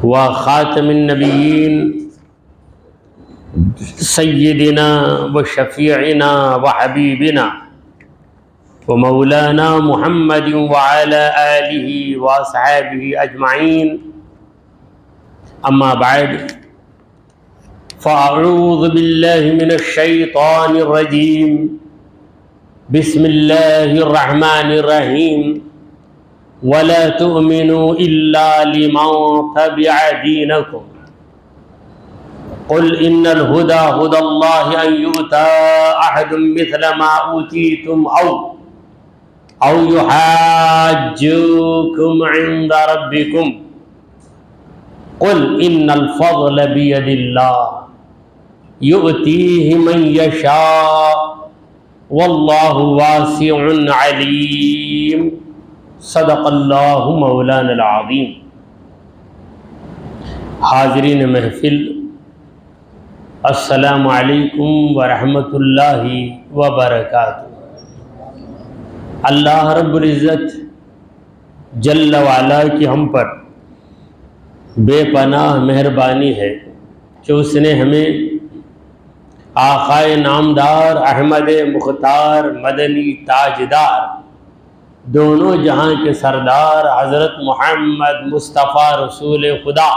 وخاتم النبیین سیدنا وشفیعنا وحبیبنا ومولانا محمد وعلى آلہ واصحابہ اجمعین، اما بعد فاعوذ باللہ من الشیطان الرجیم، بسم اللہ الرحمن الرحیم، ولا تؤمنوا الا لمن تبع دینکم قل ان الهدى هدى الله ان يؤتى احد مثل ما اوتيتم او يحاجوكم عند ربكم قل ان الفضل بيد الله يؤتيه من يشاء والله واسع عليم، صدق اللہ مولانا العظیم۔ حاضرین محفل، السلام علیکم ورحمۃ اللہ وبرکاتہ۔ اللہ رب العزت جل وعلا کی ہم پر بے پناہ مہربانی ہے کہ اس نے ہمیں آقائے نامدار احمد مختار مدنی تاجدار دونوں جہاں کے سردار حضرت محمد مصطفیٰ رسول خدا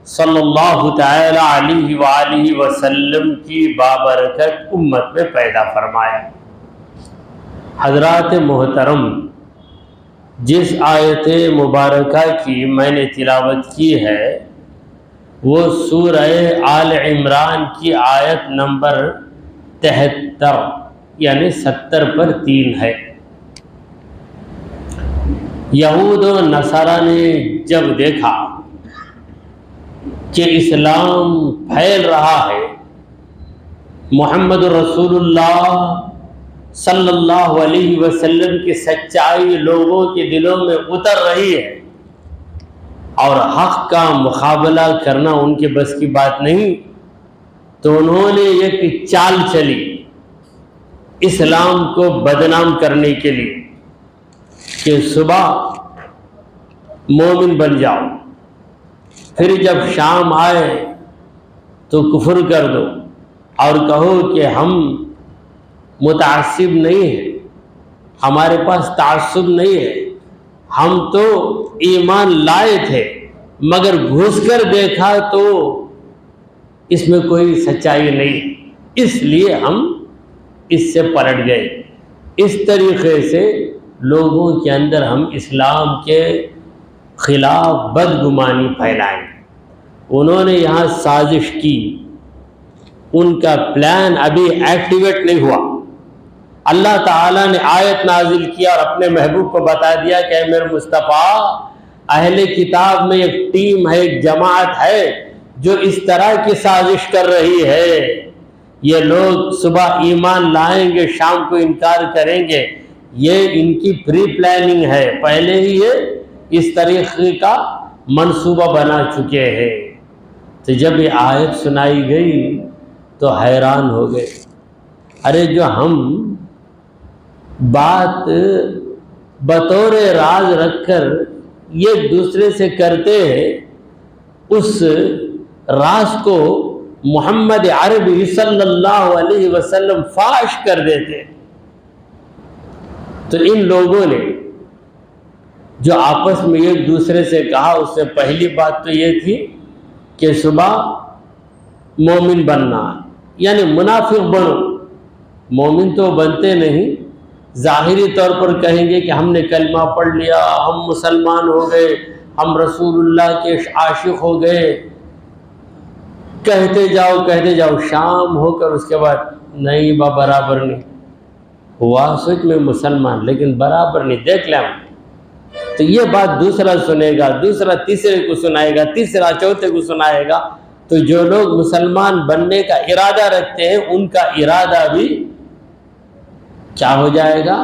صلی اللہ تعالی علیہ وآلہ وسلم کی بابرکت امت میں پیدا فرمایا۔ حضرات محترم، جس آیت مبارکہ کی میں نے تلاوت کی ہے وہ سورہ آل عمران کی آیت نمبر 73 یعنی 70 پر 3 ہے۔ یہود و نصارہ نے جب دیکھا کہ اسلام پھیل رہا ہے، محمد رسول اللہ صلی اللہ علیہ وسلم کی سچائی لوگوں کے دلوں میں اتر رہی ہے اور حق کا مقابلہ کرنا ان کے بس کی بات نہیں، تو انہوں نے ایک چال چلی اسلام کو بدنام کرنے کے لیے کہ صبح مومن بن جاؤ، پھر جب شام آئے تو کفر کر دو اور کہو کہ ہم متعصب نہیں ہیں، ہمارے پاس تعصب نہیں ہے، ہم تو ایمان لائے تھے مگر گھس کر دیکھا تو اس میں کوئی سچائی نہیں، اس لیے ہم اس سے پلٹ گئے۔ اس طریقے سے لوگوں کے اندر ہم اسلام کے خلاف بدگمانی پھیلائیں۔ انہوں نے یہاں سازش کی، ان کا پلان ابھی ایکٹیویٹ نہیں ہوا۔ اللہ تعالیٰ نے آیت نازل کیا اور اپنے محبوب کو بتا دیا کہ اے میرے مصطفیٰ، اہل کتاب میں ایک ٹیم ہے، ایک جماعت ہے جو اس طرح کی سازش کر رہی ہے، یہ لوگ صبح ایمان لائیں گے، شام کو انکار کریں گے، یہ ان کی پری پلاننگ ہے، پہلے ہی یہ اس طریقے کا منصوبہ بنا چکے ہیں۔ تو جب یہ آیت سنائی گئی تو حیران ہو گئے، ارے جو ہم بات بطور راز رکھ کر ایک دوسرے سے کرتے ہیں، اس راز کو محمد عربی صلی اللہ علیہ وسلم فاش کر دیتے۔ تو ان لوگوں نے جو آپس میں ایک دوسرے سے کہا، اس سے پہلی بات تو یہ تھی کہ صبح مومن بننا، یعنی منافق بنو۔ مومن تو بنتے نہیں، ظاہری طور پر کہیں گے کہ ہم نے کلمہ پڑھ لیا، ہم مسلمان ہو گئے، ہم رسول اللہ کے عاشق ہو گئے، کہتے جاؤ، شام ہو کر اس کے بعد نہیں برابر نہیں ہوا، سچ میں مسلمان لیکن برابر نہیں، دیکھ لیں۔ تو یہ بات دوسرا سنے گا، دوسرا تیسرے کو سنائے گا، تیسرا چوتھے کو سنائے گا، تو جو لوگ مسلمان بننے کا ارادہ رکھتے ہیں ان کا ارادہ بھی کیا ہو جائے گا،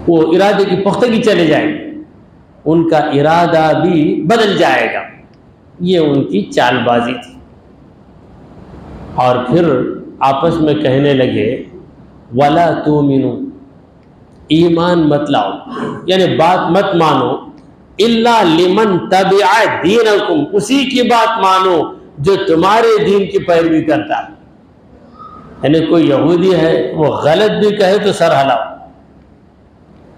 وہ ارادے کی پختگی چلے جائے گی، ان کا ارادہ بھی بدل جائے گا۔ یہ ان کی چال بازی تھی۔ اور پھر آپس میں کہنے لگے وَلَا تُؤْمِنُوا، ایمان مت لاؤ، یعنی بات مت مانو الا لمن تبع دینکم، اسی کی بات مانو جو تمہارے دین کی پیروی کرتا ہے. یعنی کوئی یہودی ہے وہ غلط بھی کہے تو سر ہلاؤ،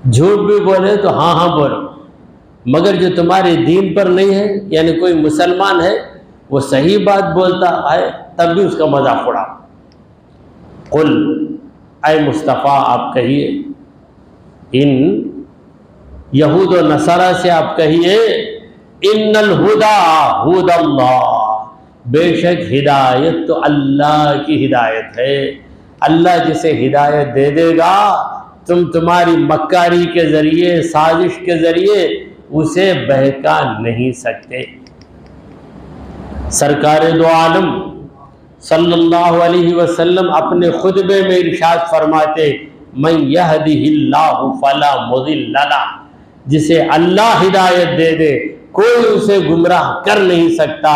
جھوٹ بھی بولے تو ہاں ہاں بولو، مگر جو تمہارے دین پر نہیں ہے، یعنی کوئی مسلمان ہے وہ صحیح بات بولتا ہے تب بھی اس کا مذاق اڑاؤ. قل، اے مصطفیٰ آپ کہیے، ان یہود و نصارہ سے آپ کہیے، ان الہدیٰ ہدی اللہ، بے شک ہدایت تو اللہ کی ہدایت ہے. اللہ جسے ہدایت دے دے گا تم تمہاری مکاری کے ذریعے، سازش کے ذریعے اسے بہکا نہیں سکتے. سرکار دو عالم صلی اللہ علیہ وسلم اپنے خطبے میں ارشاد فرماتے، من یہدہ اللہ فلا مضل لہ، جسے اللہ ہدایت دے دے کوئی اسے گمراہ کر نہیں سکتا.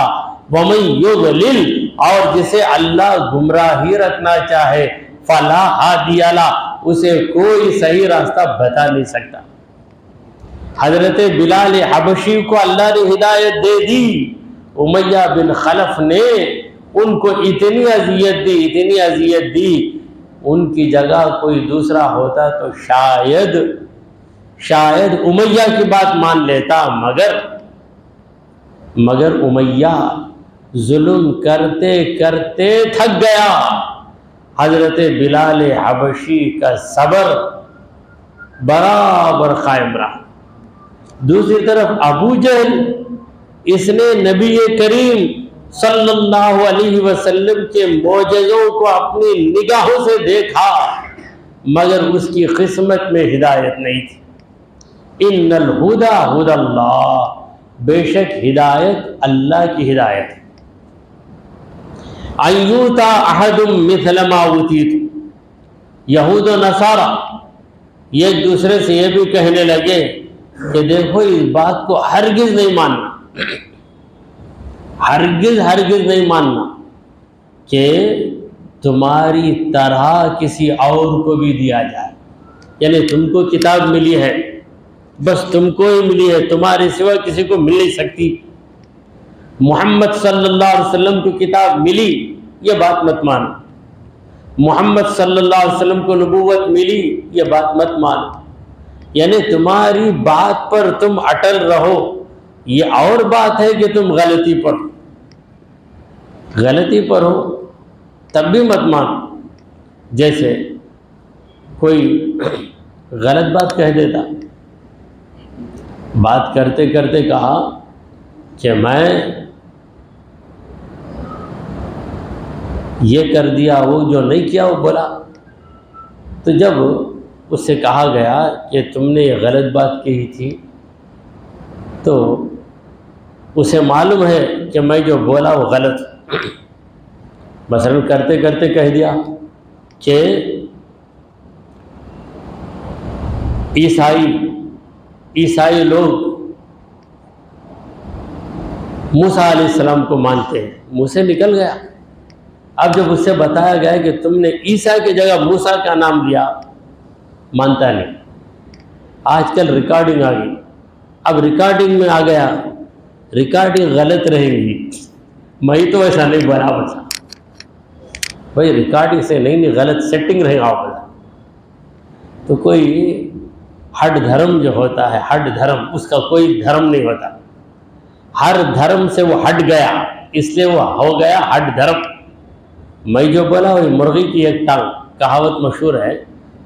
ومن یضلل، اور جسے اللہ گمراہی رکھنا چاہے، فلا ہادی لہ، اسے کوئی صحیح راستہ بتا نہیں سکتا. حضرت بلال حبشی کو اللہ نے ہدایت دے دی، امیہ بن خلف نے ان کو اتنی اذیت دی، ان کی جگہ کوئی دوسرا ہوتا تو شاید امیہ کی بات مان لیتا، مگر امیہ ظلم کرتے کرتے تھک گیا. حضرت بلال حبشی کا صبر برابر قائم رہا. دوسری طرف ابو جہل، اس نے نبی کریم صلی اللہ علیہ وسلم کے معجزوں کو اپنی نگاہوں سے دیکھا، مگر اس کی قسمت میں ہدایت نہیں تھی. ان الہدیٰ ہدی اللہ، بے شک ہدایت اللہ کی ہدایت ہے. ان یؤتی احد مثل ما اوتیت، یہود و نصارہ یہ ایک دوسرے سے یہ بھی کہنے لگے کہ دیکھو اس بات کو ہرگز نہیں ماننا، ہرگز نہیں ماننا کہ تمہاری طرح کسی اور کو بھی دیا جائے. یعنی تم کو کتاب ملی ہے، بس تم کو ہی ملی ہے، تمہارے سوا کسی کو مل نہیں سکتی. محمد صلی اللہ علیہ وسلم کو کتاب ملی، یہ بات مت مانو. محمد صلی اللہ علیہ وسلم کو نبوت ملی، یہ بات مت مانو. یعنی تمہاری بات پر تم اٹل رہو. یہ اور بات ہے کہ تم غلطی پر ہو تب بھی مت مانو. جیسے کوئی غلط بات کہہ دیتا، بات کرتے کرتے کہا کہ میں یہ کر دیا، وہ جو نہیں کیا وہ بولا. تو جب اس سے کہا گیا کہ تم نے یہ غلط بات کہی تھی، تو اسے معلوم ہے کہ میں جو بولا وہ غلط. مثلا کرتے کرتے کہہ دیا کہ عیسائی لوگ موسیٰ علیہ السلام کو مانتے ہیں. منہ سے نکل گیا. اب جب اس سے بتایا گیا کہ تم نے عیسیٰ کی جگہ موسیٰ کا نام لیا، مانتا نہیں. آج کل ریکارڈنگ آ گئی، اب ریکارڈنگ میں آ گیا، ریکارڈنگ غلط رہے گی، میں تو ایسا نہیں بولا بس. بھائی ریکارڈنگ سے نہیں غلط سیٹنگ رہے گا بولا. تو کوئی ہٹ دھرم جو ہوتا ہے، ہٹ دھرم، اس کا کوئی دھرم نہیں ہوتا. ہر دھرم سے وہ ہٹ گیا، اس لیے وہ ہو گیا ہٹ دھرم. میں جو بولا وہی مرغی کی ایک ٹانگ، کہاوت مشہور ہے.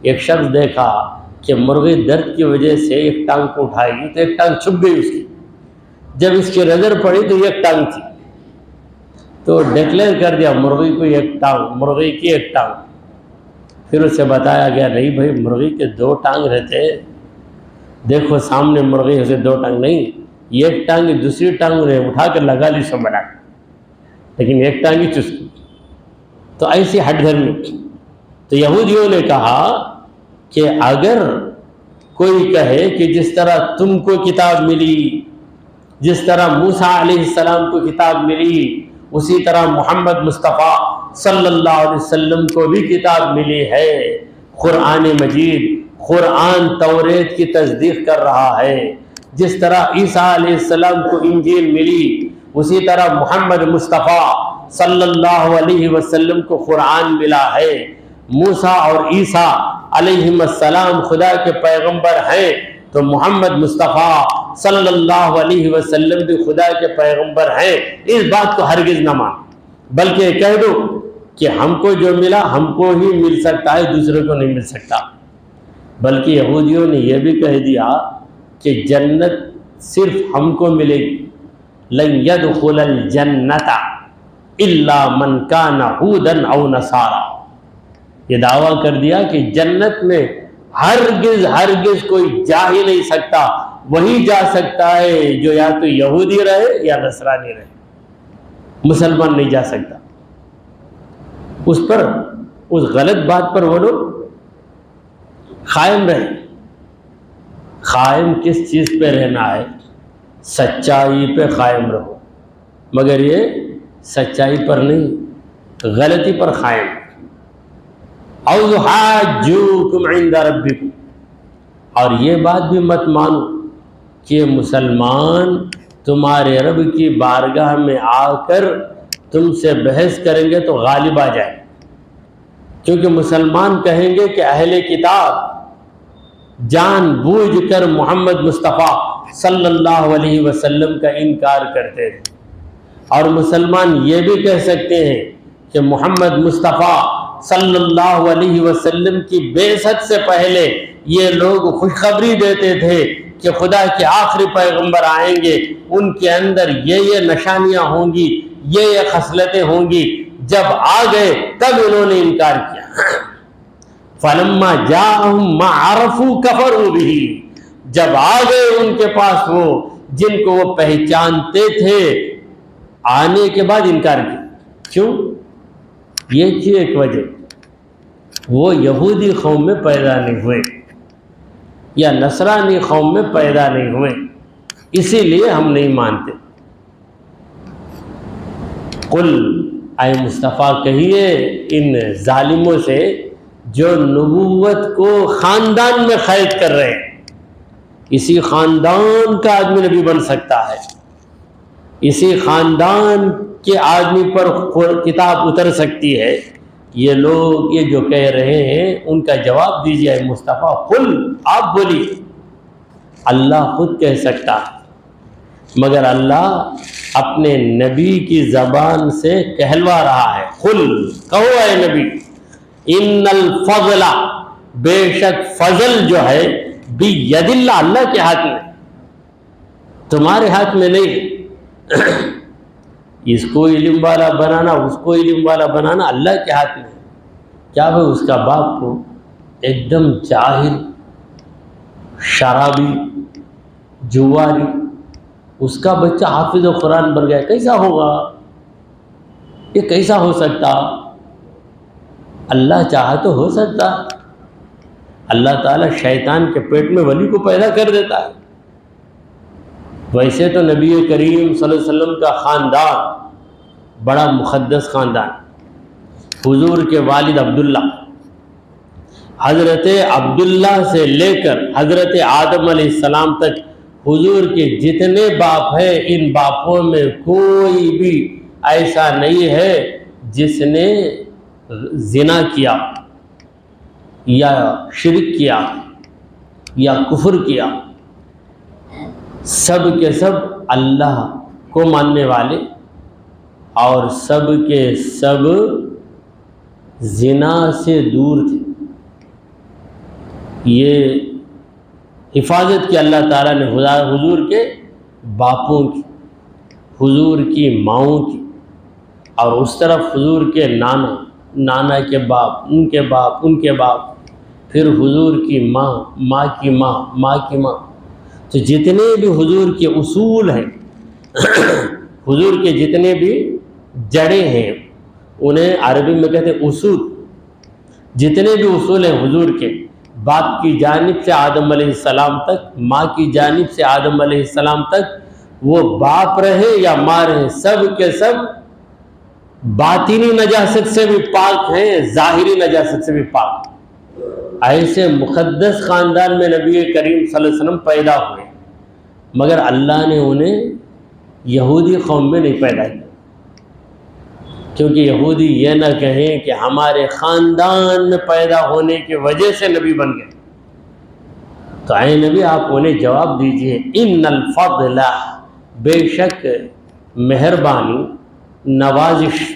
ایک شخص دیکھا کہ مرغی درد کی وجہ سے ایک ٹانگ کو اٹھائے گی تو ایک ٹانگ چھپ گئی اس کی. جب اس کی نظر پڑی تو ایک ٹانگ تھی، تو ڈکلیئر کر دیا مرغی کو ایک ٹانگ، مرغی کی ایک ٹانگ. پھر اسے بتایا گیا نہیں بھائی، مرغی کے دو ٹانگ رہتے، دیکھو سامنے مرغی اسے دو ٹانگ نہیں، ایک ٹانگ دوسری ٹانگ نے اٹھا کر لگا لی سو بنا، لیکن ایک ٹانگ ہی چسکی. تو ایسی ہٹ دھرمی. تو یہودیوں نے کہا کہ اگر کوئی کہے کہ جس طرح تم کو کتاب ملی، جس طرح موسیٰ علیہ السلام کو کتاب ملی، اسی طرح محمد مصطفیٰ صلی اللہ علیہ وسلم کو بھی کتاب ملی ہے، قرآن مجید، قرآن توریت کی تصدیق کر رہا ہے. جس طرح عیسیٰ علیہ السلام کو انجیل ملی، اسی طرح محمد مصطفیٰ صلی اللہ علیہ وسلم کو قرآن ملا ہے۔ موسیٰ اور عیسیٰ علیہم السلام خدا کے پیغمبر ہیں، تو محمد مصطفیٰ صلی اللہ علیہ وسلم بھی خدا کے پیغمبر ہیں۔ اس بات کو ہرگز نہ مان، بلکہ کہہ دو کہ ہم کو جو ملا ہم کو ہی مل سکتا ہے، دوسرے کو نہیں مل سکتا۔ بلکہ یہودیوں نے یہ بھی کہہ دیا کہ جنت صرف ہم کو ملے گی، لن يدخل الجنت الا من کان ہودا او نصارا۔ یہ دعویٰ کر دیا کہ جنت میں ہرگز کوئی جا ہی نہیں سکتا، وہی جا سکتا ہے جو یا تو یہودی رہے یا نصرانی رہے، مسلمان نہیں جا سکتا۔ اس غلط بات پر وہ لوگ قائم رہے۔ قائم کس چیز پہ رہنا ہے؟ سچائی پہ قائم رہو، مگر یہ سچائی پر نہیں، غلطی پر قائم۔ او یحاجوکم عند ربکم، اور یہ بات بھی مت مانو کہ مسلمان تمہارے رب کی بارگاہ میں آ کر تم سے بحث کریں گے تو غالب آ جائے، کیونکہ مسلمان کہیں گے کہ اہل کتاب جان بوجھ کر محمد مصطفیٰ صلی اللہ علیہ وسلم کا انکار کرتے ہیں، اور مسلمان یہ بھی کہہ سکتے ہیں کہ محمد مصطفیٰ صلی اللہ علیہ وسلم کی بعثت سے پہلے یہ لوگ خوشخبری دیتے تھے کہ خدا کے آخری پیغمبر آئیں گے، ان کے اندر یہ نشانیاں ہوں گی، یہ خصلتیں ہوں گی۔ جب آ گئے تب انہوں نے انکار کیا۔ فلما جاءہم ما عرفوا کفروا بہ، جب آ گئے ان کے پاس وہ جن کو وہ پہچانتے تھے، آنے کے بعد انکار کیا۔ کیوں؟ یہ تھی ایک وجہ، وہ یہودی قوم میں پیدا نہیں ہوئے یا نصرانی قوم میں پیدا نہیں ہوئے، اسی لیے ہم نہیں مانتے۔ قل، اے مصطفیٰ کہیے ان ظالموں سے جو نبوت کو خاندان میں قید کر رہے ہیں، اسی خاندان کا آدمی نبی بن سکتا ہے، اسی خاندان کے آدمی پر کتاب اتر سکتی ہے، یہ لوگ یہ جو کہہ رہے ہیں ان کا جواب دیجیے اے مصطفیٰ۔ قل، آپ بولیے، اللہ خود کہہ سکتا ہے، مگر اللہ اپنے نبی کی زبان سے کہلوا رہا ہے۔ قل، کہو اے نبی، ان الفضل، بے شک فضل جو ہے، بید اللہ، اللہ کے ہاتھ میں، تمہارے ہاتھ میں نہیں۔ اس کو علم والا بنانا، اس کو علم والا بنانا اللہ کے ہاتھ میں۔ کیا بھائی اس کا باپ کو ایک دم جاہل، شرابی، جواری، اس کا بچہ حافظ قرآن بن گیا، کیسا ہوگا؟ یہ کیسا ہو سکتا؟ اللہ چاہا تو ہو سکتا۔ اللہ تعالیٰ شیطان کے پیٹ میں ولی کو پیدا کر دیتا ہے۔ ویسے تو نبی کریم صلی اللہ علیہ وسلم کا خاندان بڑا مقدس خاندان، حضور کے والد عبداللہ، حضرت عبداللہ سے لے کر حضرت آدم علیہ السلام تک حضور کے جتنے باپ ہیں، ان باپوں میں کوئی بھی ایسا نہیں ہے جس نے زنا کیا یا شرک کیا یا کفر کیا۔ سب کے سب اللہ کو ماننے والے، اور سب کے سب زنا سے دور تھے۔ یہ حفاظت کی اللہ تعالیٰ نے حضور کے باپوں کی، حضور کی ماؤں کی، اور اس طرف حضور کے نانا کے باپ، ان کے باپ، ان کے باپ، پھر حضور کی ماں، ماں کی ماں، ماں کی ماں۔ تو جتنے بھی حضور کے اصول ہیں، حضور کے جتنے بھی جڑیں ہیں، انہیں عربی میں کہتے ہیں اصول۔ جتنے بھی اصول ہیں حضور کے، باپ کی جانب سے آدم علیہ السلام تک، ماں کی جانب سے آدم علیہ السلام تک، وہ باپ رہے یا ماں رہے، سب کے سب باطنی نجاست سے بھی پاک ہیں، ظاہری نجاست سے بھی پاک۔ ایسے مقدس خاندان میں نبی کریم صلی اللہ علیہ وسلم پیدا ہوئے، مگر اللہ نے انہیں یہودی قوم میں نہیں پیدا کیا، کیونکہ یہودی یہ نہ کہیں کہ ہمارے خاندان میں پیدا ہونے کی وجہ سے نبی بن گئے۔ تو اے نبی آپ انہیں جواب دیجئے، ان الفضل، بے شک مہربانی، نوازش،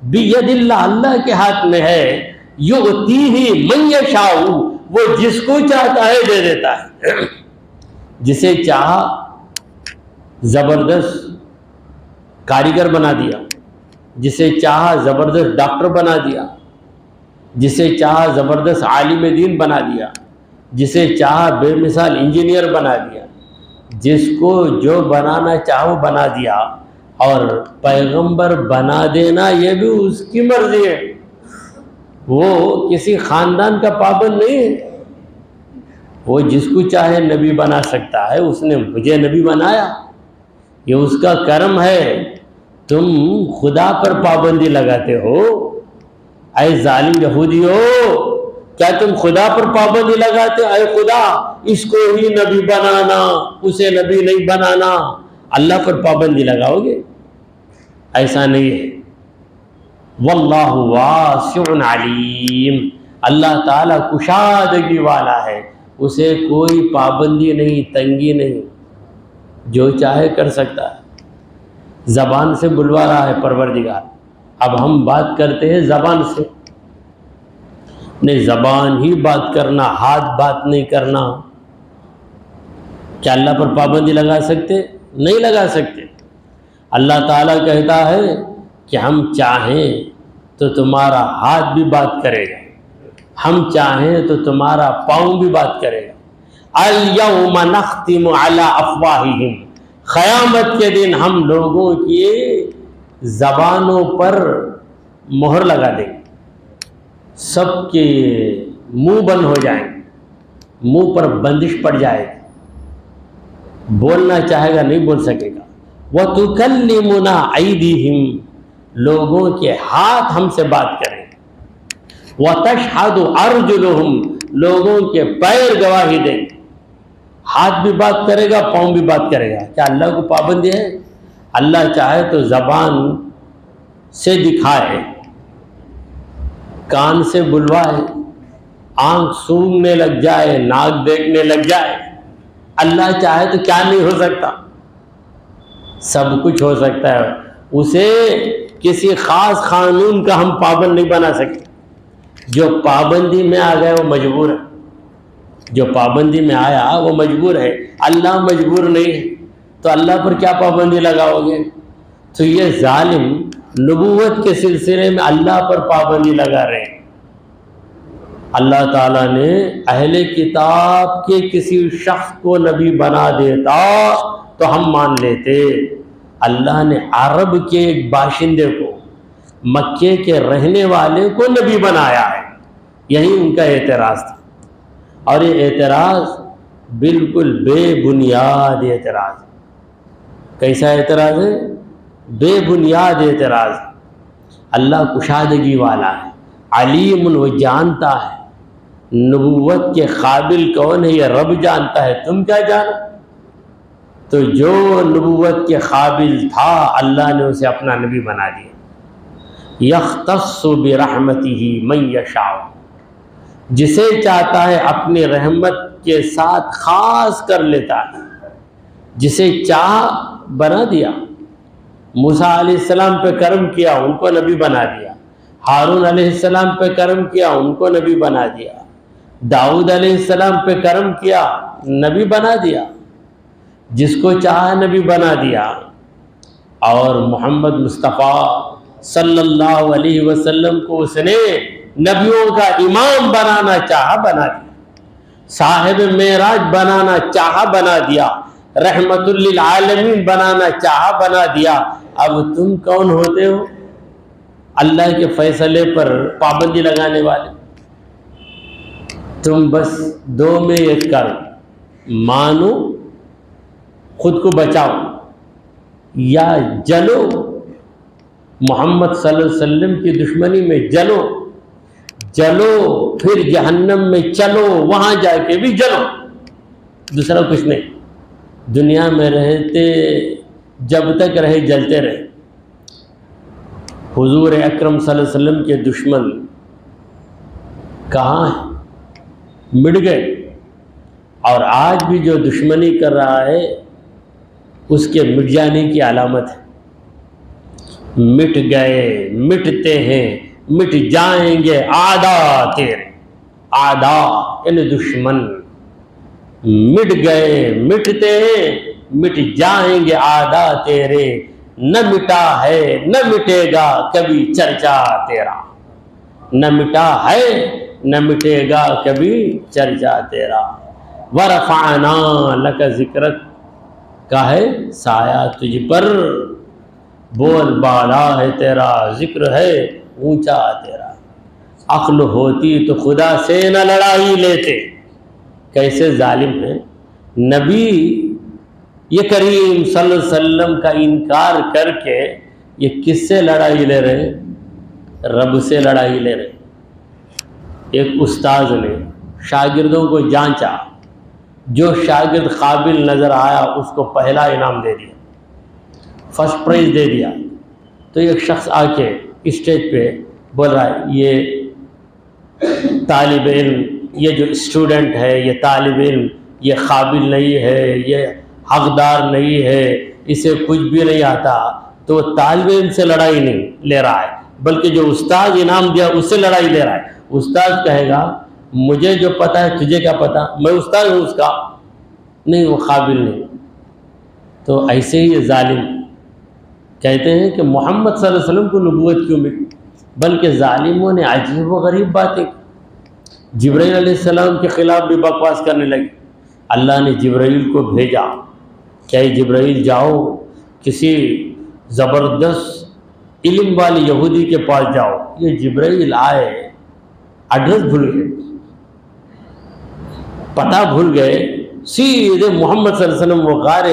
بید اللہ، اللہ کے ہاتھ میں ہے، یؤتیہ من یشاء، وہ جس کو چاہتا ہے دے دیتا ہے۔ جسے چاہا زبردست کاریگر بنا دیا، جسے چاہا زبردست ڈاکٹر بنا دیا، جسے چاہا زبردست عالم دین بنا دیا، جسے چاہا بے مثال انجینئر بنا دیا، جس کو جو بنانا چاہو بنا دیا۔ اور پیغمبر بنا دینا یہ بھی اس کی مرضی ہے، وہ کسی خاندان کا پابند نہیں ہے، وہ جس کو چاہے نبی بنا سکتا ہے۔ اس نے مجھے نبی بنایا، یہ اس کا کرم ہے۔ تم خدا پر پابندی لگاتے ہو، اے ظالم یہودی ہو، کیا تم خدا پر پابندی لگاتے ہو؟ اے خدا اس کو ہی نبی بنانا، اسے نبی نہیں بنانا، اللہ پر پابندی لگاؤ گے؟ ایسا نہیں ہے۔ واللہ واسع علیم، اللہ تعالیٰ کشادگی والا ہے، اسے کوئی پابندی نہیں، تنگی نہیں، جو چاہے کر سکتا ہے۔ زبان سے بلوا رہا ہے پروردگار۔ اب ہم بات کرتے ہیں زبان سے، نہیں زبان ہی بات کرنا، ہاتھ بات نہیں کرنا، کیا اللہ پر پابندی لگا سکتے؟ نہیں لگا سکتے۔ اللہ تعالیٰ کہتا ہے کہ ہم چاہیں تو تمہارا ہاتھ بھی بات کرے گا، ہم چاہیں تو تمہارا پاؤں بھی بات کرے گا۔ الیوم نختم علی افواہہم، قیامت کے دن ہم لوگوں کی زبانوں پر مہر لگا دیں گے، سب کے منہ بند ہو جائیں گے، منہ پر بندش پڑ جائے گی، بولنا چاہے گا نہیں بول سکے گا۔ وَتُكَلِّمُنَا أَيْدِيهِمْ، لوگوں کے ہاتھ ہم سے بات کریں گے۔ وَتَشْهَدُ أَرْجُلُهُمْ، لوگوں کے پیر گواہی دیں گے۔ ہاتھ بھی بات کرے گا، پاؤں بھی بات کرے گا، کیا اللہ کو پابندی ہے؟ اللہ چاہے تو زبان سے دکھائے، کان سے بلوائے، آنکھ سونگنے لگ جائے، ناک دیکھنے لگ جائے، اللہ چاہے تو کیا نہیں ہو سکتا؟ سب کچھ ہو سکتا ہے۔ اسے کسی خاص قانون کا ہم پابند نہیں بنا سکتے۔ جو پابندی میں آ گئے وہ مجبور ہے، جو پابندی میں آیا وہ مجبور ہے، اللہ مجبور نہیں ہے، تو اللہ پر کیا پابندی لگاؤ گے؟ تو یہ ظالم نبوت کے سلسلے میں اللہ پر پابندی لگا رہے ہیں۔ اللہ تعالیٰ نے اہل کتاب کے کسی شخص کو نبی بنا دیتا تو ہم مان لیتے۔ اللہ نے عرب کے ایک باشندے کو، مکے کے رہنے والے کو نبی بنایا ہے، یہی ان کا اعتراض تھا۔ اور یہ اعتراض بالکل بے بنیاد اعتراض ہے۔ کیسا اعتراض ہے؟ بے بنیاد اعتراض۔ اللہ کشادگی والا ہے، علیم، وہ جانتا ہے نبوت کے قابل کون ہے، یہ رب جانتا ہے، تم کیا جانا؟ تو جو نبوت کے قابل تھا اللہ نے اسے اپنا نبی بنا دیا۔ یختص برحمتہ من یشاء، جسے چاہتا ہے اپنی رحمت کے ساتھ خاص کر لیتا ہے، جسے چاہ بنا دیا۔ موسیٰ علیہ السلام پہ کرم کیا، ان کو نبی بنا دیا۔ ہارون علیہ السلام پہ کرم کیا، ان کو نبی بنا دیا۔ داؤد علیہ السلام پہ کرم کیا، نبی بنا دیا، جس کو چاہا نبی بنا دیا۔ اور محمد مصطفیٰ صلی اللہ علیہ وسلم کو اس نے نبیوں کا امام بنانا چاہا بنا دیا، صاحب معراج بنانا چاہا بنا دیا، رحمت للعالمین بنانا چاہا بنا دیا۔ اب تم کون ہوتے ہو اللہ کے فیصلے پر پابندی لگانے والے؟ تم بس دو میں ایک کرو، مانو خود کو بچاؤ، یا جلو محمد صلی اللہ علیہ وسلم کی دشمنی میں جلو پھر جہنم میں چلو، وہاں جا کے بھی جلو، دوسرا کچھ نہیں۔ دنیا میں رہتے جب تک رہے جلتے رہے۔ حضور اکرم صلی اللہ علیہ وسلم کے دشمن کہاں ہیں؟ مٹ گئے۔ اور آج بھی جو دشمنی کر رہا ہے اس کے مٹ جانے کی علامت ہے۔ مٹ گئے، مٹتے ہیں، مٹ جائیں گے اعداء تیرے، اعداء یعنی دشمن، مٹ گئے، مٹتے ہیں، مٹ جائیں گے اعداء تیرے، نہ مٹا ہے نہ مٹے گا کبھی چرچا تیرا، نہ مٹا ہے نہ مٹے گا کبھی چرچا تیرا۔ ورفعنا لک ذکرک کا ہے سایہ تجھ پر، بول بالا ہے تیرا، ذکر ہے اونچا تیرا۔ عقل ہوتی تو خدا سے نہ لڑائی لیتے۔ کیسے ظالم ہیں نبی یہ کریم صلی اللہ علیہ وسلم کا انکار کر کے یہ کس سے لڑائی لے رہے ہیں؟ رب سے لڑائی لے رہے ہیں۔ ایک استاذ نے شاگردوں کو جانچا، جو شاگرد قابل نظر آیا اس کو پہلا انعام دے دیا، فرسٹ پرائز دے دیا۔ تو ایک شخص آ کے اسٹیج پہ بول رہا ہے یہ طالب علم، یہ جو اسٹوڈنٹ ہے، یہ طالب علم یہ قابل نہیں ہے، یہ حقدار نہیں ہے، اسے کچھ بھی نہیں آتا۔ تو طالب علم سے لڑائی نہیں لے رہا ہے بلکہ جو استاد انعام دیا اس سے لڑائی لے رہا ہے۔ استاد کہے گا مجھے جو پتہ ہے تجھے کیا پتہ، میں استاد ہوں اس کا، نہیں وہ قابل نہیں۔ تو ایسے ہی یہ ظالم کہتے ہیں کہ محمد صلی اللہ علیہ وسلم کو نبوت کیوں ملی، بلکہ ظالموں نے عجیب و غریب باتیں، جبرائیل علیہ السلام کے خلاف بھی بکواس کرنے لگے۔ اللہ نے جبرائیل کو بھیجا کہ جبرائیل جاؤ کسی زبردست علم والے یہودی کے پاس جاؤ۔ یہ جبرائیل آئے، ایڈریس بھول گئے، پتہ بھول گئے، سیدھے محمد صلی اللہ علیہ وسلم وہ غار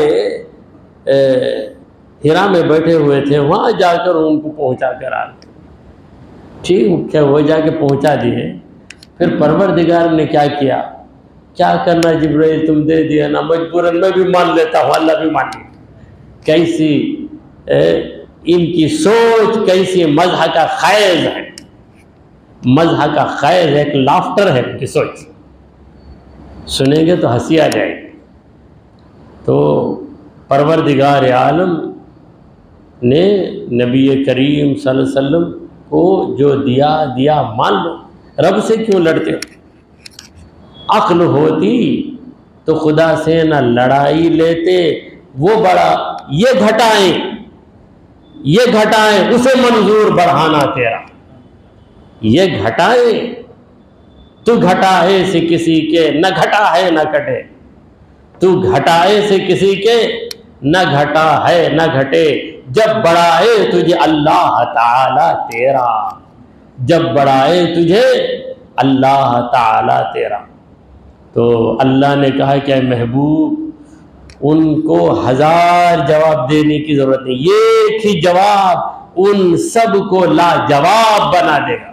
ہرا میں بیٹھے ہوئے تھے، وہاں جا کر ان کو پہنچا کر آ گئے۔ ٹھیک ہے، وہ جا کے پہنچا دیے۔ پھر پروردگار نے کیا کیا، کیا کرنا جبرائیل تم دے دیا نا، مجبوراً میں بھی مان لیتا ہوں، اللہ بھی مان لے۔ کیسی ان کی سوچ، کیسی مذہب کا خیز ہے، مذہب کا خیز ایک لافٹر ہے ان کی سوچ، سنیں گے تو ہنسی آ جائے گی۔ تو پروردگار عالم نے نبی کریم صلی اللہ علیہ وسلم کو جو دیا مان لو، رب سے کیوں لڑتے ہو؟ عقل ہوتی تو خدا سے نہ لڑائی لیتے، وہ بڑا یہ گھٹائیں اسے منظور بڑھانا تیرا، یہ گھٹائیں تو گھٹائے سے کسی کے نہ گھٹا ہے نہ کٹے، تو گھٹائے سے کسی کے نہ گھٹا ہے نہ گھٹے، جب بڑھائے تجھے اللہ تعالی تیرا، جب بڑھائے تجھے اللہ تعالی تیرا۔ تو اللہ نے کہا کہ اے محبوب ان کو 1000 جواب دینے کی ضرورت نہیں، ایک ہی جواب ان سب کو لاجواب بنا دے گا۔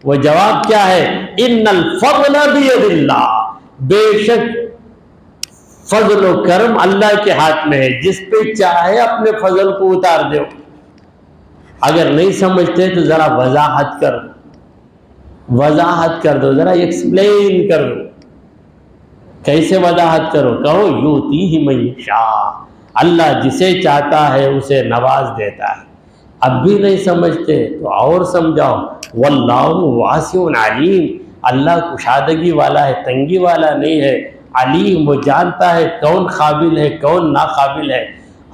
وہ جواب کیا ہے؟ ان الفضل بید اللہ، بے شک فضل و کرم اللہ کے ہاتھ میں ہے، جس پہ چاہے اپنے فضل کو اتار دو۔ اگر نہیں سمجھتے تو ذرا وضاحت کر دو، ذرا ایکسپلین کر دو۔ کیسے وضاحت کرو؟ کہو یؤتیہ من یشاء، اللہ جسے چاہتا ہے اسے نواز دیتا ہے۔ اب بھی نہیں سمجھتے تو اور سمجھاؤ، واللہ واسع علیم، اللہ کشادگی والا ہے، تنگی والا نہیں ہے، علیم وہ جانتا ہے کون قابل ہے کون ناقابل ہے۔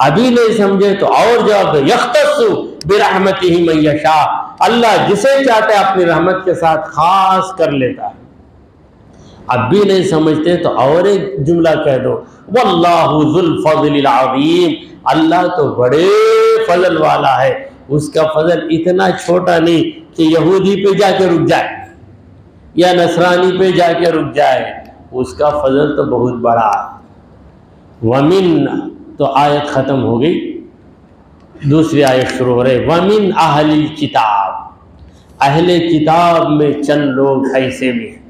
ابھی نہیں سمجھے تو اور جواب دو، یختص برحمتہ من یشاء، اللہ جسے چاہتا ہے اپنی رحمت کے ساتھ خاص کر لیتا ہے۔ اب بھی نہیں سمجھتے تو اور ایک جملہ کہہ دو، واللہ ذو الفضل العظیم، اللہ تو بڑے فضل والا ہے، اس کا فضل اتنا چھوٹا نہیں کہ یہودی پہ جا کے رک جائے یا نصرانی پہ جا کے رک جائے، اس کا فضل تو بہت بڑا ہے۔ ومن، تو آیت ختم ہو گئی، دوسری آیت شروع ہو رہی، ومن اہل الکتاب، اہل کتاب میں چند لوگ ایسے بھی ہیں،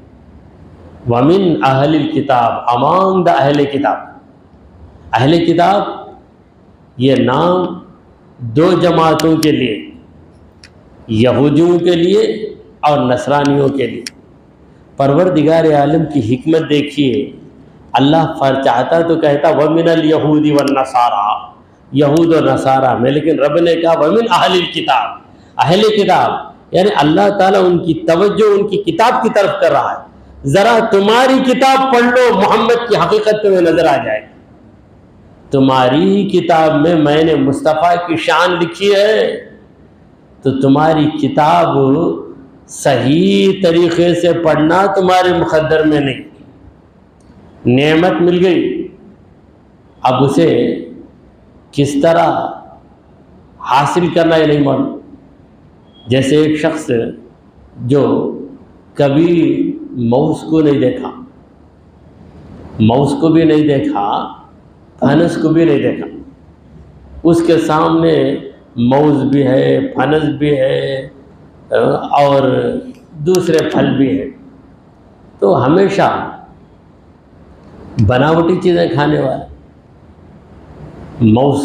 ومن اہل الکتاب، امانگ دا اہل کتاب، اہل کتاب یہ نام دو جماعتوں کے لیے، یہودیوں کے لیے اور نصرانیوں کے لیے۔ پروردگار عالم کی حکمت دیکھیے، اللہ چاہتا تو کہتا وَمِنَ الْيَهُودِ وَالنَّصَارَى، یہود و نصارہ میں، لیکن رب نے کہا وَمِنْ أَهْلِ الْكِتَابِ، اہل کتاب، یعنی اللہ تعالیٰ ان کی توجہ ان کی کتاب کی طرف کر رہا ہے۔ ذرا تمہاری کتاب پڑھ لو، محمد کی حقیقت تمہیں نظر آ جائے۔ تمہاری ہی کتاب میں نے مصطفیٰ کی شان لکھی ہے، تو تمہاری کتاب صحیح طریقے سے پڑھنا تمہارے مقدر میں نہیں۔ نعمت مل گئی، اب اسے کس طرح حاصل کرنا یہ نہیں معلوم۔ جیسے ایک شخص جو کبھی ماؤس کو نہیں دیکھا، ماؤس کو بھی نہیں دیکھا، پھنس کو بھی نہیں دیکھا، اس کے سامنے موز بھی ہے، پھنس بھی ہے اور دوسرے پھل بھی ہے، تو ہمیشہ بناوٹی چیزیں کھانے والا۔ موز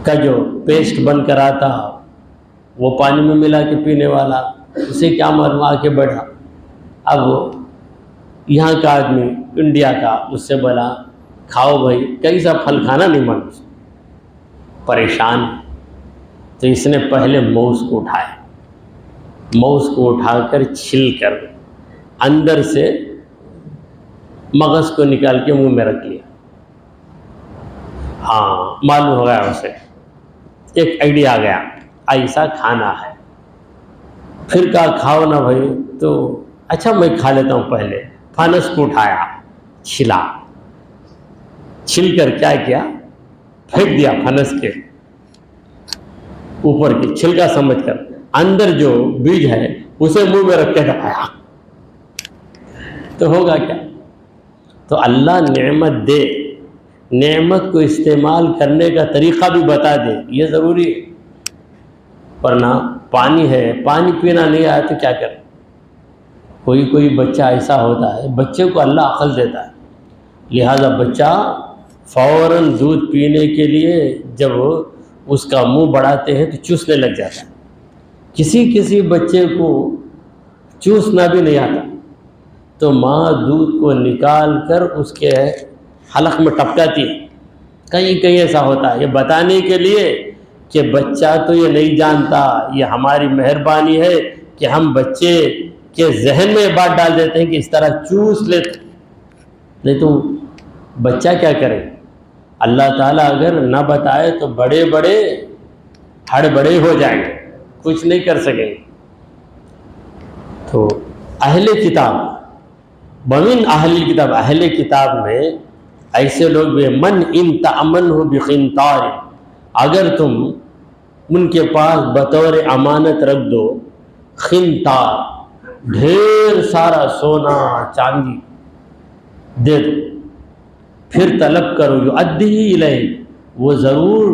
کا جو پیسٹ بن کر آتا وہ پانی میں ملا کے پینے والا، اسے کیا معلوم، آ کے بیٹھا۔ اب یہاں کا آدمی انڈیا کا اس سے بولا کھاؤ بھائی، کئی سا پھل کھانا نہیں معلوم، پریشان۔ تو اس نے پہلے موز کو اٹھایا، موز کو اٹھا کر چھل کر اندر سے مغز کو نکال کے منہ میں رکھ لیا۔ ہاں معلوم ہو گیا اسے، ایک آئیڈیا آ گیا ایسا کھانا ہے۔ پھر کہا کھاؤ نا بھائی، تو اچھا میں کھا لیتا ہوں۔ پہلے پھنس کو اٹھایا، چھلا، چھل کر کیا کیا، پھینک دیا پھنس کے اوپر کی چھلکا سمجھ کر، اندر جو بیج ہے اسے منہ میں رکھ کے دبایا، تو ہوگا کیا؟ تو اللہ نعمت دے، نعمت کو استعمال کرنے کا طریقہ بھی بتا دے، یہ ضروری ہے۔ ورنہ پانی ہے، پانی پینا نہیں آیا تو کیا کرے؟ کوئی بچہ ایسا ہوتا ہے، بچے کو اللہ عقل دیتا ہے، لہذا بچہ فوراً دودھ پینے کے لیے جب اس کا منہ بڑھاتے ہیں تو چوسنے لگ جاتا ہے۔ کسی بچے کو چوسنا بھی نہیں آتا، تو ماں دودھ کو نکال کر اس کے حلق میں ٹپکاتی ہے۔ کہیں ایسا ہوتا ہے، یہ بتانے کے لیے کہ بچہ تو یہ نہیں جانتا، یہ ہماری مہربانی ہے کہ ہم بچے کے ذہن میں بات ڈال دیتے ہیں کہ اس طرح چوس لیتے، نہیں تو بچہ کیا کرے؟ اللہ تعالیٰ اگر نہ بتائے تو بڑے ہڑبڑے ہو جائیں گے، کچھ نہیں کر سکیں گے۔ تو اہل کتاب، ومن اہل کتاب، اہل کتاب میں ایسے لوگ بھی، من ان تأمنہ بقنطار، اگر تم ان کے پاس بطور امانت رکھ دو، قنطار ڈھیر سارا سونا چاندی دے دو، پھر طلب کرو یؤدیہ الیہ، وہ ضرور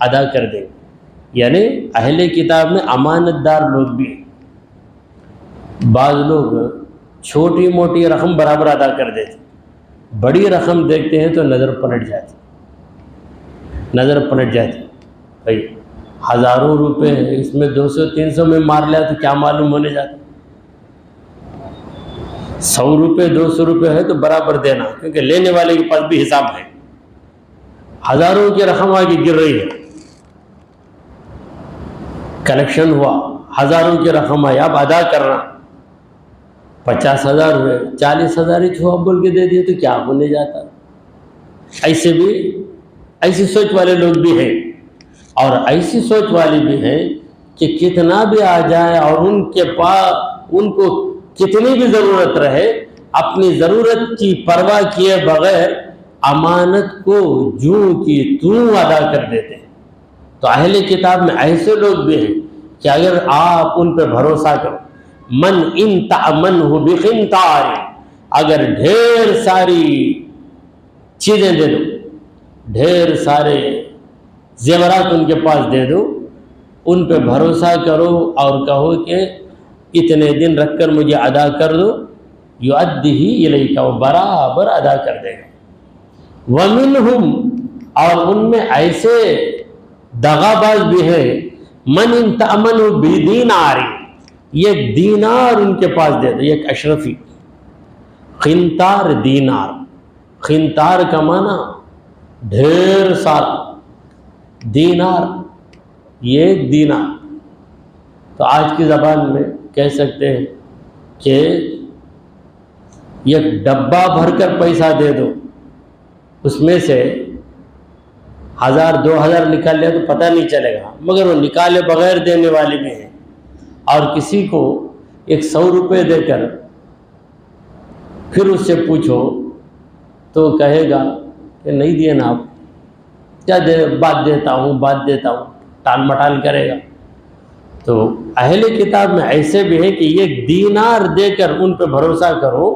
ادا کر دیں۔ یعنی اہل کتاب میں امانت دار لوگ بھی ہیں۔ بعض لوگ چھوٹی موٹی رقم برابر ادا کر دیتے، بڑی رقم دیکھتے ہیں تو نظر پلٹ جاتی، بھائی ہزاروں روپے اس میں 200-300 میں مار لیا تو کیا معلوم ہونے جاتا۔ 100 روپے 200 روپے ہے تو برابر دینا، کیونکہ لینے والے کے پاس بھی حساب ہے۔ ہزاروں کی رقم آگے گر رہی ہے، کلیکشن ہوا، ہزاروں کی رقم آئی، اب ادا کرنا 50,000 ہوئے، 40,000 ہی تھو اب بول کے دے دیے تو کیا ہونے جاتا۔ ایسی سوچ والے لوگ بھی ہیں، اور ایسی سوچ والے بھی ہیں کہ کتنا بھی آ جائے اور ان کو کتنی بھی ضرورت رہے، اپنی ضرورت کی پرواہ کیے بغیر امانت کو جوں کی توں ادا کر دیتے ہیں۔ تو اہل کتاب میں ایسے لوگ بھی ہیں کہ اگر آپ ان پہ بھروسہ کرو، من ان تأمنہ بقنطار، اگر ڈھیر ساری چیزیں دے دو، ڈھیر سارے زیورات ان کے پاس دے دو، ان پہ بھروسہ کرو اور کہو کہ اتنے دن رکھ کر مجھے ادا کر دو، یؤدیہ الیک، وہ برابر ادا کر دے گا۔ ومنہم، اور ان میں ایسے دغا باز بھی ہے، من ان تأمنوا بدینار، یہ دینار ان کے پاس دے دو، یہ ایک اشرفی قنطار دینار، قنطار کا معنی ڈھیر سارا، دینار یہ ایک دینار، تو آج کی زبان میں کہہ سکتے ہیں کہ ایک ڈبہ بھر کر پیسہ دے دو، اس میں سے 1000 2000 نکال لیا تو پتہ نہیں چلے گا، مگر وہ نکالے بغیر دینے والے بھی ہیں۔ اور کسی کو 100 روپے دے کر پھر اس سے پوچھو تو کہے گا کہ نہیں دیے نا آپ، کیا بات دیتا ہوں ٹال مٹال کرے گا۔ تو اہل کتاب میں ایسے بھی ہے کہ یہ دینار دے کر ان پہ بھروسہ کرو،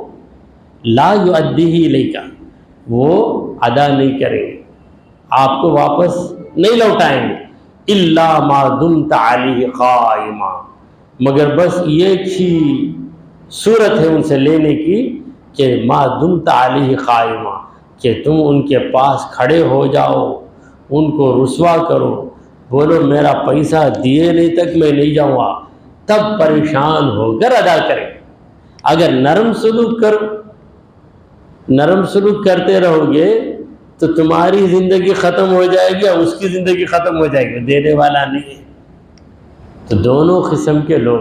لا یؤدیہ الیک، وہ ادا نہیں کریں گے، آپ کو واپس نہیں لوٹائیں گے، الا ما دمت علیہ قائما، مگر بس ایک ہی صورت ہے ان سے لینے کی کہ ما دمت علیہ قائما، کہ تم ان کے پاس کھڑے ہو جاؤ، ان کو رسوا کرو، بولو میرا پیسہ دیے نہیں تک میں نہیں جاؤں گا، تب پریشان ہو کر ادا کریں۔ اگر نرم سلوک کرتے رہو گے تو تمہاری زندگی ختم ہو جائے گی اور اس کی زندگی ختم ہو جائے گی، دینے والا نہیں ہے۔ تو دونوں قسم کے لوگ۔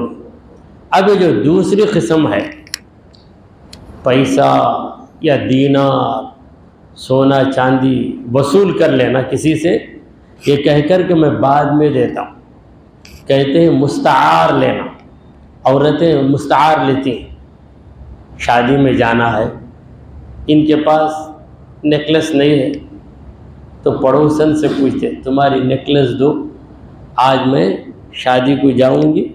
اب جو دوسری قسم ہے، پیسہ یا دینار سونا چاندی وصول کر لینا کسی سے، یہ کہہ کر کہ میں بعد میں دیتا ہوں، کہتے ہیں مستعار لینا، عورتیں مستعار لیتی ہیں، شادی میں جانا ہے، ان کے پاس نیکلس نہیں ہے تو پڑوسن سے پوچھتے تمہاری نیکلس دو، آج میں شادی کو جاؤں گی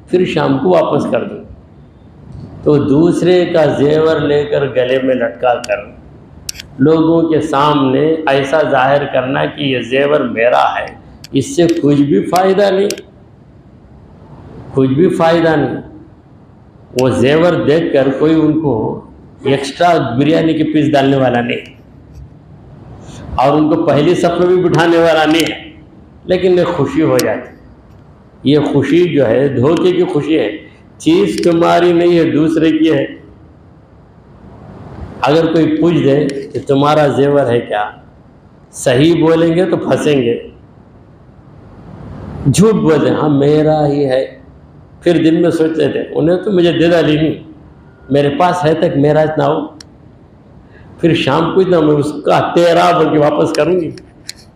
پھر شام کو واپس کر دوں، تو دوسرے کا زیور لے کر گلے میں لٹکا کر لوگوں کے سامنے ایسا ظاہر کرنا کہ یہ زیور میرا ہے، اس سے کچھ بھی فائدہ نہیں، وہ زیور دیکھ کر کوئی ان کو ایکسٹرا بریانی کے پیس ڈالنے والا نہیں، اور ان کو پہلی صف میں بھی بٹھانے والا نہیں ہے، لیکن یہ خوشی ہو جاتی۔ یہ خوشی جو ہے دھوکے کی خوشی ہے، چیز تمہاری نہیں ہے، دوسرے کی ہے۔ اگر کوئی پوچھ دے کہ تمہارا زیور ہے کیا، صحیح بولیں گے تو پھنسیں گے، جھوٹ بولیں ہاں میرا ہی ہے، پھر دن میں سوچتے تھے انہیں تو مجھے دے ڈالی نہیں، میرے پاس ہے تک میرا اتنا ہو، پھر شام کو اتنا میں اس کا تیرا بول کے واپس کروں گی،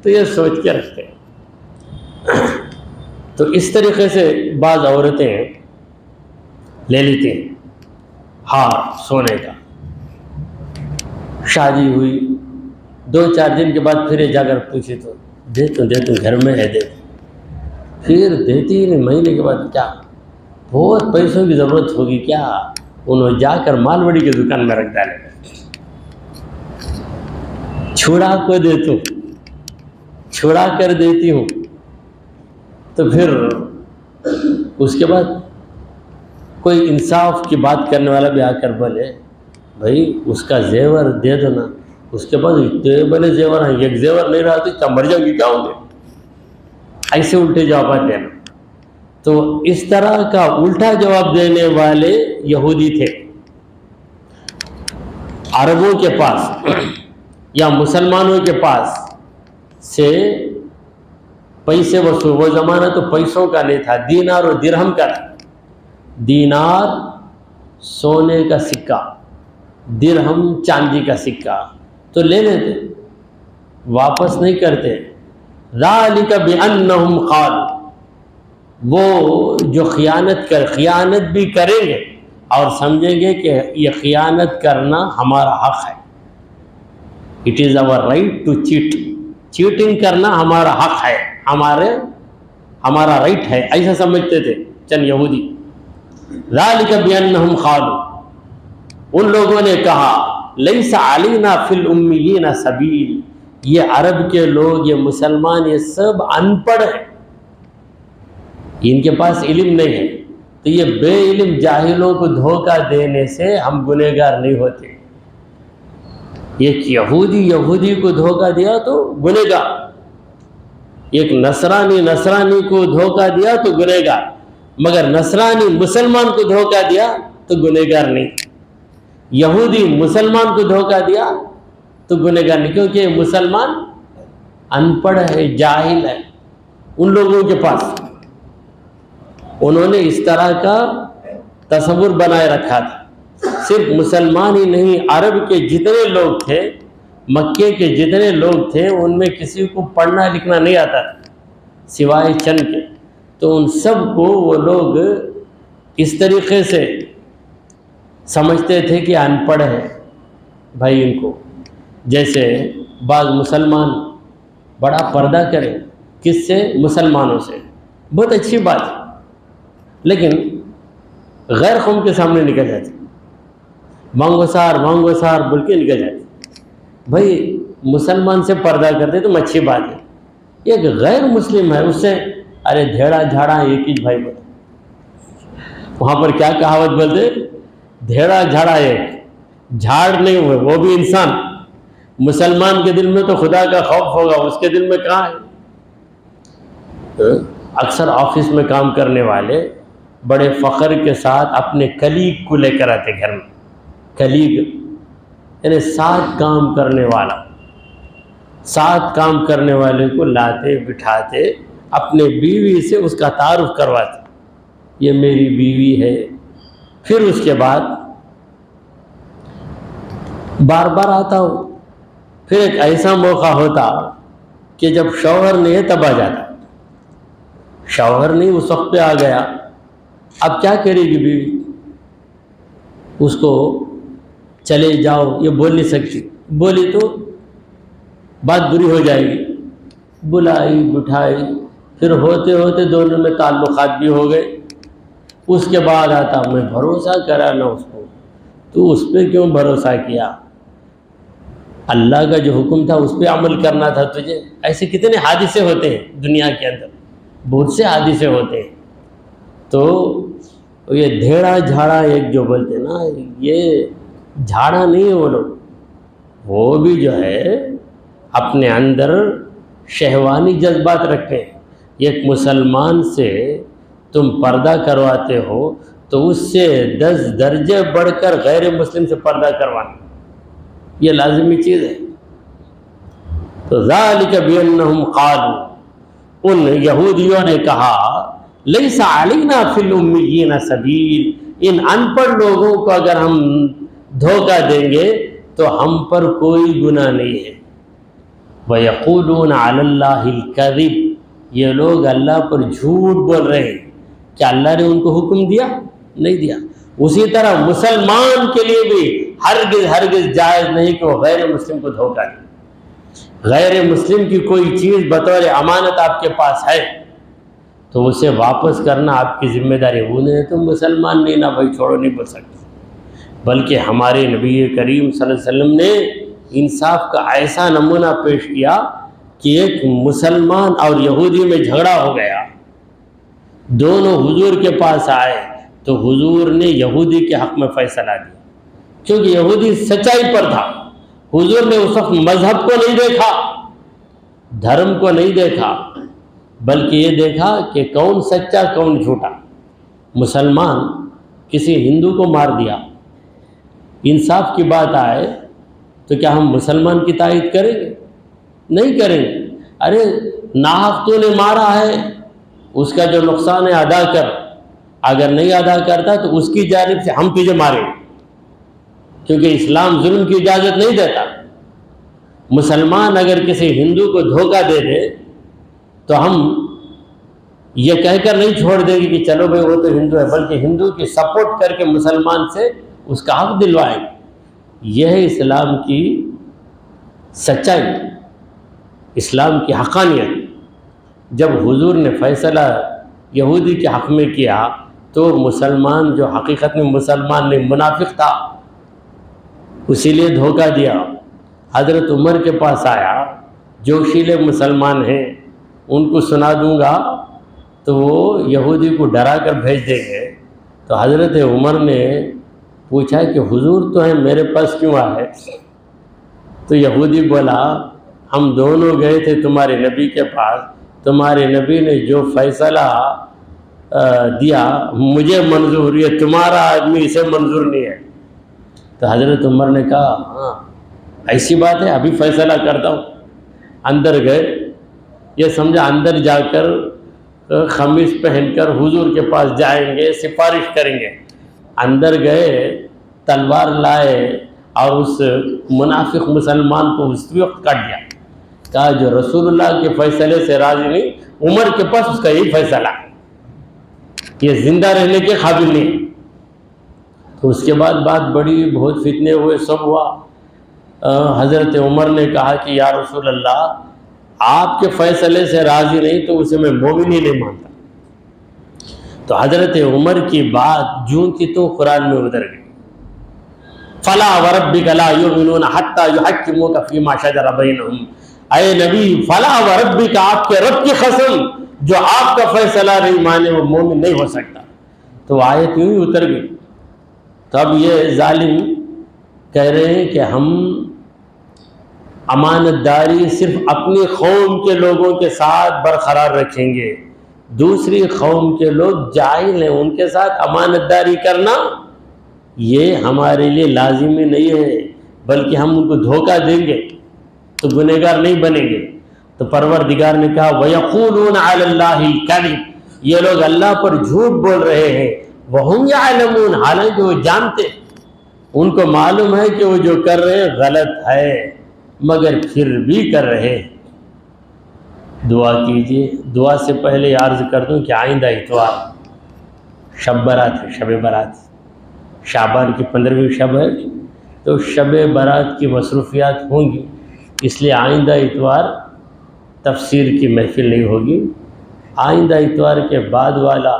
تو یہ سوچ کے رکھتے ہیں۔ تو اس طریقے سے بعض عورتیں لے لیتی ہیں ہار سونے کا، شادی ہوئی 2-4 دن کے بعد پھر جا کر پوچھی تو دے تو گھر میں ہے، دے پھر دیتی ہی نہیں، مہینے کے بعد کیا بہت پیسوں کی ضرورت ہوگی کیا، انہوں جا کر مالوڑی کی دکان میں رکھ ڈالے، چھڑا کر دیتی ہوں، تو پھر اس کے بعد کوئی انصاف کی بات کرنے والا بھی آ کر بولے بھائی اس کا زیور دے دو نا، اس کے بعد اتنے بڑے زیور ہیں، ایک زیور نہیں رہا تو کیا مر جاؤں گی کیا ہوں گے، ایسے الٹے جوابات دینا۔ تو اس طرح کا الٹا جواب دینے والے یہودی تھے۔ عربوں کے پاس یا مسلمانوں کے پاس سے پیسے وصول، وہ زمانہ تو پیسوں کا نہیں تھا، دینار و درہم کا تھا، دینار سونے کا سکہ، درہم چاندی کا سکہ، تو لے لیتے، واپس نہیں کرتے۔ ذالک بانہم قالوا، وہ جو خیانت بھی کریں گے اور سمجھیں گے کہ یہ خیانت کرنا ہمارا حق ہے، it is our right to cheat، cheating کرنا ہمارا حق ہے، ہمارا رائٹ ہے، ایسا سمجھتے تھے چند یہودی۔ ذالک بانہم قالوا، ان لوگوں نے کہا لیس علینا فی الامیین سبیل، یہ عرب کے لوگ، یہ مسلمان، یہ سب ان پڑھ ہیں، ان کے پاس علم نہیں ہے، تو یہ بے علم جاہلوں کو دھوکہ دینے سے ہم گنہگار نہیں ہوتے۔ ایک یہودی کو دھوکہ دیا تو گنہگار، ایک نصرانی کو دھوکہ دیا تو گنہگار، مگر نصرانی مسلمان کو دھوکہ دیا تو گنہگار نہیں، یہودی مسلمان کو دھوکہ دیا تو گنہگار نہیں، کیونکہ مسلمان ان پڑھ ہے، جاہل ہے ان لوگوں کے پاس، انہوں نے اس طرح کا تصور بنائے رکھا تھا۔ صرف مسلمان ہی نہیں، عرب کے جتنے لوگ تھے، مکے کے جتنے لوگ تھے، ان میں کسی کو پڑھنا لکھنا نہیں آتا تھا سوائے چند کے، تو ان سب کو وہ لوگ اس طریقے سے سمجھتے تھے کہ ان پڑھ ہے بھائی ان کو۔ جیسے بعض مسلمان بڑا پردہ کرے، کس سے؟ مسلمانوں سے، بہت اچھی بات ہے، لیکن غیر قوم کے سامنے نکل جاتے، مانگو سار بول کے نکل جاتے۔ بھائی مسلمان سے پردہ کرتے تو اچھی بات ہے، ایک غیر مسلم ہے اس سے ارے دھیڑا جھاڑا ایک ہی بھائی بولتے، وہاں پر کیا کہاوت بولتے؟ دھیڑا جھاڑا ایک، جھاڑ نہیں ہوئے، وہ بھی انسان۔ مسلمان کے دل میں تو خدا کا خوف ہوگا، اس کے دل میں کہاں ہے؟ اکثر آفس میں کام کرنے والے بڑے فخر کے ساتھ اپنے کلیگ کو لے کر آتے گھر میں، کلیگ یعنی ساتھ کام کرنے والا، ساتھ کام کرنے والے کو لاتے بٹھاتے، اپنے بیوی سے اس کا تعارف کرواتے، یہ میری بیوی ہے۔ پھر اس کے بعد بار بار آتا ہوں، پھر ایک ایسا موقع ہوتا کہ جب شوہر نہیں ہے تب آ جاتا، شوہر نہیں اس وقت پہ آ گیا، اب کیا کرے گی بیوی؟ اس کو چلے جاؤ یہ بول نہیں سکتی، بولی تو بات بری ہو جائے گی، بلائی بٹھائی، پھر ہوتے ہوتے دونوں میں تعلقات بھی ہو گئے۔ اس کے بعد آتا میں بھروسہ کرا نہ اس کو، تو اس پہ کیوں بھروسہ کیا؟ اللہ کا جو حکم تھا اس پہ عمل کرنا تھا تجھے۔ ایسے کتنے حادثے ہوتے ہیں دنیا کے اندر، بہت سے حادثے ہوتے ہیں۔ تو یہ دھیڑا جھاڑا ایک جو بولتے نا، یہ جھاڑا نہیں ہے وہ لوگ، وہ بھی جو ہے اپنے اندر شہوانی جذبات رکھتے ہیں۔ ایک مسلمان سے تم پردہ کرواتے ہو تو اس سے 10 درجے بڑھ کر غیر مسلم سے پردہ کروانا، یہ لازمی چیز ہے۔ تو ذالک بانہم قالوا، ان یہودیوں نے کہا لیس علینا فی الامیین سبیل، ان ان پڑھ لوگوں کو اگر ہم دھوکہ دیں گے تو ہم پر کوئی گناہ نہیں ہے۔ وَيَقُولُونَ عَلَى اللَّهِ الْكَذِبِ، یہ لوگ اللہ پر جھوٹ بول رہے ہیں، کیا اللہ نے ان کو حکم دیا؟ نہیں دیا۔ اسی طرح مسلمان کے لیے بھی ہرگز جائز نہیں کہ وہ غیر مسلم کو دھوکہ دے۔ غیر مسلم کی کوئی چیز بطور امانت آپ کے پاس ہے تو اسے واپس کرنا آپ کی ذمہ داری، انہیں تو مسلمان نہیں نا بھائی چھوڑو نہیں بول سکتے، بلکہ ہمارے نبی کریم صلی اللہ علیہ وسلم نے انصاف کا ایسا نمونہ پیش کیا کہ ایک مسلمان اور یہودی میں جھگڑا ہو گیا، دونوں حضور کے پاس آئے تو حضور نے یہودی کے حق میں فیصلہ دیا، کیونکہ یہودی سچائی پر تھا۔ حضور نے اس وقت مذہب کو نہیں دیکھا، دھرم کو نہیں دیکھا، بلکہ یہ دیکھا کہ کون سچا کون جھوٹا۔ مسلمان کسی ہندو کو مار دیا، انصاف کی بات آئے تو کیا ہم مسلمان کی تائید کریں گے؟ نہیں کریں گے۔ ارے ناحق تو نے مارا ہے، اس کا جو نقصان ہے ادا کر، اگر نہیں ادا کرتا تو اس کی جانب سے ہم تجھے ماریں گے، کیونکہ اسلام ظلم کی اجازت نہیں دیتا۔ مسلمان اگر کسی ہندو کو دھوکہ دے دے تو ہم یہ کہہ کر نہیں چھوڑ دیں گے کہ چلو بھائی وہ تو ہندو ہے، بلکہ ہندو کی سپورٹ کر کے مسلمان سے اس کا حق دلوائیں گے۔ یہ ہے اسلام کی سچائی، اسلام کی حقانیت۔ جب حضور نے فیصلہ یہودی کے حق میں کیا تو مسلمان جو حقیقت میں مسلمان نہیں منافق تھا، اسی لیے دھوکہ دیا۔ حضرت عمر کے پاس آیا، جوشیلے مسلمان ہیں ان کو سنا دوں گا تو وہ یہودی کو ڈرا کر بھیج دیں گے۔ تو حضرت عمر نے پوچھا کہ حضور تو ہیں، میرے پاس کیوں آئے؟ تو یہودی بولا ہم دونوں گئے تھے تمہارے نبی کے پاس، تمہارے نبی نے جو فیصلہ دیا مجھے منظور، یہ تمہارا آدمی اسے منظور نہیں ہے۔ تو حضرت عمر نے کہا ہاں ایسی بات ہے، ابھی فیصلہ کرتا ہوں۔ اندر گئے، یہ سمجھا اندر جا کر قمیص پہن کر حضور کے پاس جائیں گے، سفارش کریں گے۔ اندر گئے، تلوار لائے اور اس منافق مسلمان کو اس وقت کاٹ دیا۔ کہا جو رسول اللہ کے فیصلے سے راضی نہیں، عمر کے پاس اس کا یہی فیصلہ، یہ زندہ رہنے کے قابل نہیں۔ تو اس کے بعد بات بڑی، بہت فتنے ہوئے، سب ہوا۔ حضرت عمر نے کہا کہ یا رسول اللہ آپ کے فیصلے سے راضی نہیں تو اسے میں مومن ہی نہیں مانتا۔ تو حضرت عمر کی بات جوں کی تو قرآن میں اتر گئی، فلا وربک لا یؤمنون حتی یحکموک فیما شجر بینہم۔ اے نبی فلا وربک، آپ کے رب کی قسم جو آپ کا فیصلہ نہیں مانے وہ مومن نہیں ہو سکتا۔ تو آیت یوں ہی اتر گئی۔ تو اب یہ ظالم کہہ رہے ہیں کہ ہم امانت داری صرف اپنی قوم کے لوگوں کے ساتھ برقرار رکھیں گے، دوسری قوم کے لوگ جاہل ہیں، ان کے ساتھ امانت داری کرنا یہ ہمارے لیے لازمی نہیں ہے، بلکہ ہم ان کو دھوکہ دیں گے تو گنہگار نہیں بنیں گے۔ تو پروردگار نے کہا وَيَقُولُونَ عَلَى اللَّهِ الْكَذِبَ، یہ لوگ اللہ پر جھوٹ بول رہے ہیں، وَهُمْ يَعْلَمُونَ، حالانکہ وہ جانتے، ان کو معلوم ہے کہ وہ جو کر رہے ہیں غلط ہے، مگر پھر بھی کر رہے ہیں۔ دعا کیجئے۔ دعا سے پہلے عرض کر دوں کہ آئندہ اتوار شب برات ہے، شب برات، شعبان کی 15ویں شب ہے، تو شب برات کی مصروفیات ہوں گی، اس لیے آئندہ اتوار تفسیر کی محفل نہیں ہوگی۔ آئندہ اتوار کے بعد والا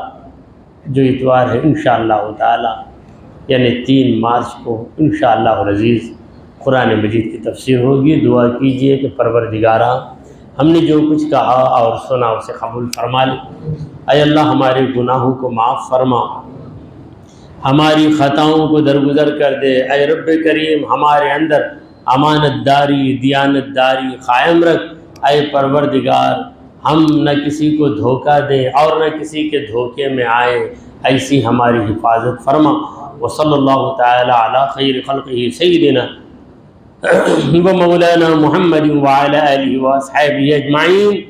جو اتوار ہے انشاءاللہ تعالی یعنی 3 مارچ کو انشاءاللہ العزیز قرآن مجید کی تفسیر ہوگی۔ دعا کیجئے کہ پروردگارا ہم نے جو کچھ کہا اور سنا اسے قبول فرما لے۔ اے اللہ ہمارے گناہوں کو معاف فرما، ہماری خطاؤں کو درگزر کر دے۔ اے رب کریم ہمارے اندر امانت داری، دیانت داری قائم رکھ۔ اے پروردگار ہم نہ کسی کو دھوکہ دیں اور نہ کسی کے دھوکے میں آئیں، ایسی ہماری حفاظت فرما۔ وصلی اللہ تعالی علی خیر خلقہ سیدنا و مولانا محمد وعلی آلہ واصحابہ اجمعین۔